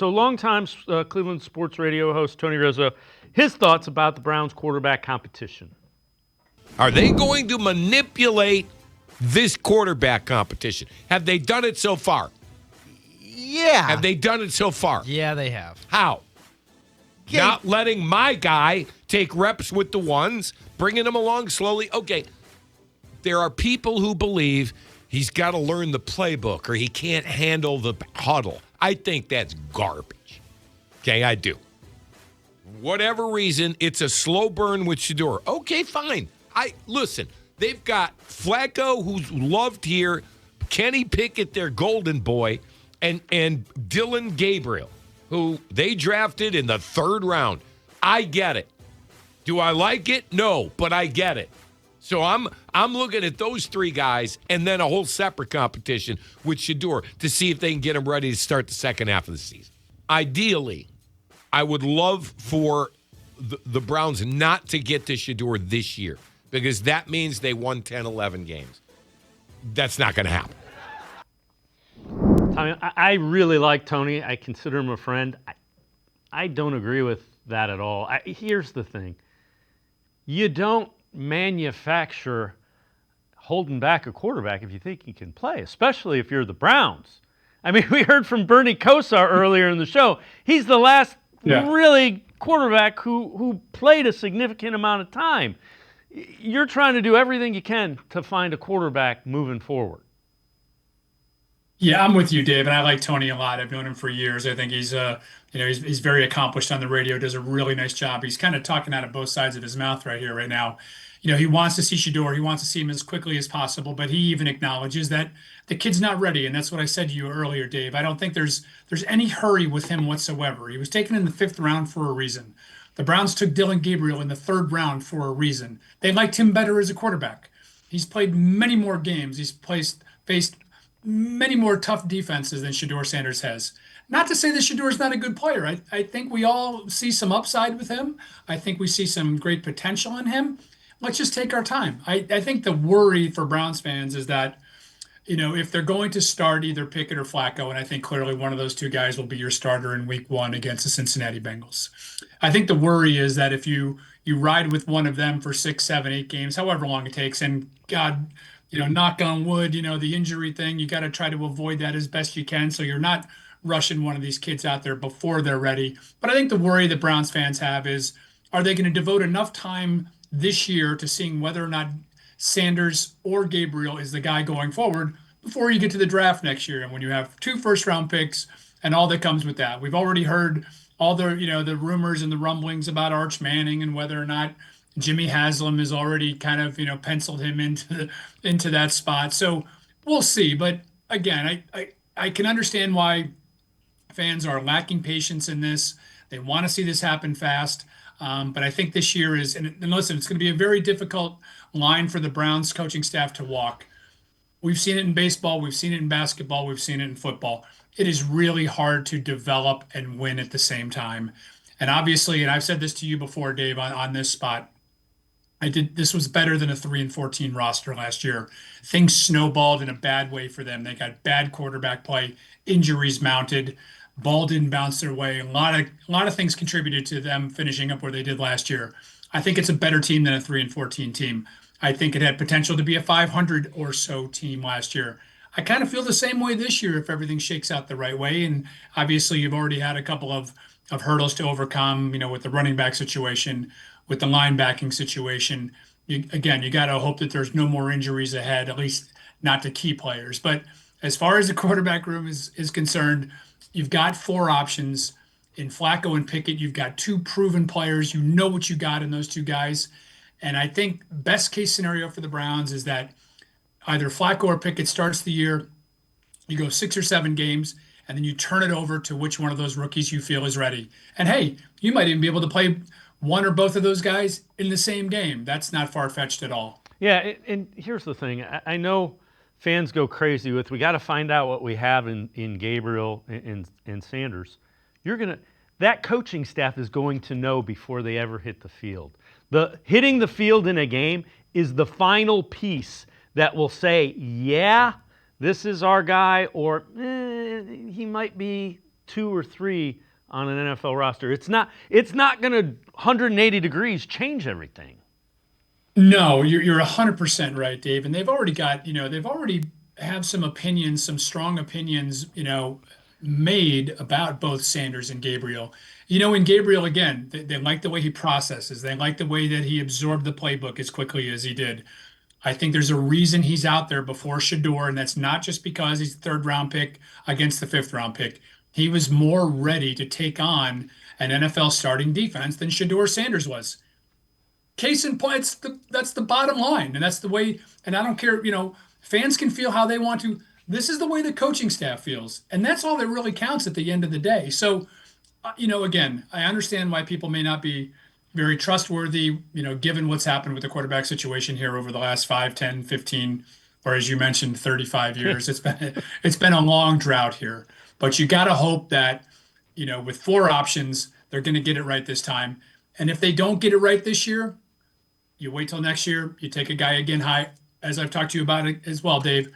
So longtime Cleveland sports radio host Tony Rizzo, his thoughts about the Browns quarterback competition. Are they going to manipulate this quarterback competition? Have they done it so far? Yeah. Have they done it so far? Yeah, they have. How? Not letting my guy take reps with the ones, bringing him along slowly. Okay, there are people who believe he's got to learn the playbook or he can't handle the huddle. I think that's garbage. Okay, I do. Whatever reason, it's a slow burn with Shedeur. Okay, fine. Listen, they've got Flacco, who's loved here, Kenny Pickett, their golden boy, and Dylan Gabriel, who they drafted in the 3rd round. I get it. Do I like it? No, but I get it. So I'm looking at those 3 guys and then a whole separate competition with Shedeur to see if they can get him ready to start the second half of the season. Ideally, I would love for the Browns not to get to Shedeur this year because that means they won 10, 11 games. That's not going to happen. Tommy, I really like Tony. I consider him a friend. I don't agree with that at all. Here's the thing. You don't manufacture holding back a quarterback if you think he can play, especially if you're the Browns. I mean, we heard from Bernie Kosar earlier in the show. He's the last really quarterback who played a significant amount of time. You're trying to do everything you can to find a quarterback moving forward. Yeah, I'm with you, Dave, and I like Tony a lot. I've known him for years. I think he's he's very accomplished on the radio, does a really nice job. He's kind of talking out of both sides of his mouth right here, right now. He wants to see Shedeur. He wants to see him as quickly as possible, but he even acknowledges that the kid's not ready, and that's what I said to you earlier, Dave. I don't think there's any hurry with him whatsoever. He was taken in the 5th round for a reason. The Browns took Dylan Gabriel in the 3rd round for a reason. They liked him better as a quarterback. He's played many more games. He's faced many more tough defenses than Shedeur Sanders has. Not to say that Shedeur is not a good player. I think we all see some upside with him. I think we see some great potential in him. Let's just take our time. I think the worry for Browns fans is that, if they're going to start either Pickett or Flacco, and I think clearly one of those 2 guys will be your starter in week 1 against the Cincinnati Bengals. I think the worry is that if you ride with one of them for 6, 7, 8 games, however long it takes, and God, knock on wood, the injury thing, you got to try to avoid that as best you can. So you're not rushing one of these kids out there before they're ready. But I think the worry that Browns fans have is, are they going to devote enough time this year to seeing whether or not Sanders or Gabriel is the guy going forward before you get to the draft next year? And when you have 2 first-round picks and all that comes with that, we've already heard all the, the rumors and the rumblings about Arch Manning and whether or not Jimmy Haslam has already kind of, penciled him into that spot. So we'll see. But again, I can understand why fans are lacking patience in this. They want to see this happen fast. But I think this year is, and listen, it's going to be a very difficult line for the Browns coaching staff to walk. We've seen it in baseball. We've seen it in basketball. We've seen it in football. It is really hard to develop and win at the same time. And obviously, and I've said this to you before, Dave, on this spot, this was better than a 3-14 roster last year. Things snowballed in a bad way for them. They got bad quarterback play, injuries mounted, ball didn't bounce their way. A lot of things contributed to them finishing up where they did last year. I think it's a better team than a 3-14 team. I think it had potential to be a 500 or so team last year. I kind of feel the same way this year if everything shakes out the right way. And obviously, you've already had a couple of hurdles to overcome, with the running back situation, with the linebacking situation. You got to hope that there's no more injuries ahead, at least not to key players. But as far as the quarterback room is concerned, you've got 4 options. In Flacco and Pickett, you've got 2 proven players. You know what you got in those 2 guys. And I think best case scenario for the Browns is that either Flacco or Pickett starts the year, you go 6 or 7 games, and then you turn it over to which one of those rookies you feel is ready. And hey, you might even be able to play one or both of those guys in the same game. That's not far-fetched at all. Yeah, and here's the thing. I know fans go crazy with, we got to find out what we have in Gabriel and Sanders. That coaching staff is going to know before they ever hit the field. Hitting the field in a game is the final piece that will say, yeah, this is our guy, or he might be 2 or 3 on an NFL roster. It's not going to 180 degrees change everything. No, you're 100% right, Dave. And they've already got, they've already have some opinions, some strong opinions, made about both Sanders and Gabriel. In Gabriel, again, they like the way he processes. They like the way that he absorbed the playbook as quickly as he did. I think there's a reason he's out there before Shador, and that's not just because he's the third round pick against the fifth round pick. He was more ready to take on an NFL starting defense than Shador Sanders was. Case in point, that's the bottom line, and that's the way. And I don't care, fans can feel how they want to. This is the way the coaching staff feels, and that's all that really counts at the end of the day. So, again, I understand why people may not be very trustworthy, given what's happened with the quarterback situation here over the last 5, 10, 15, or as you mentioned, 35 years. It's been a long drought here, but you got to hope that, with 4 options, they're going to get it right this time. And if they don't get it right this year, you wait till next year. You take a guy again high, as I've talked to you about it as well, Dave.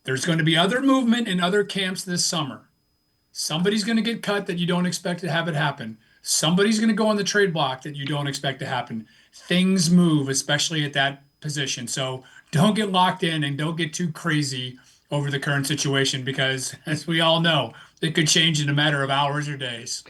There's going to be other movement in other camps this summer. Somebody's going to get cut that you don't expect to have it happen. Somebody's going to go on the trade block that you don't expect to happen. Things move, especially at that position. So don't get locked in and don't get too crazy over the current situation because, as we all know, it could change in a matter of hours or days.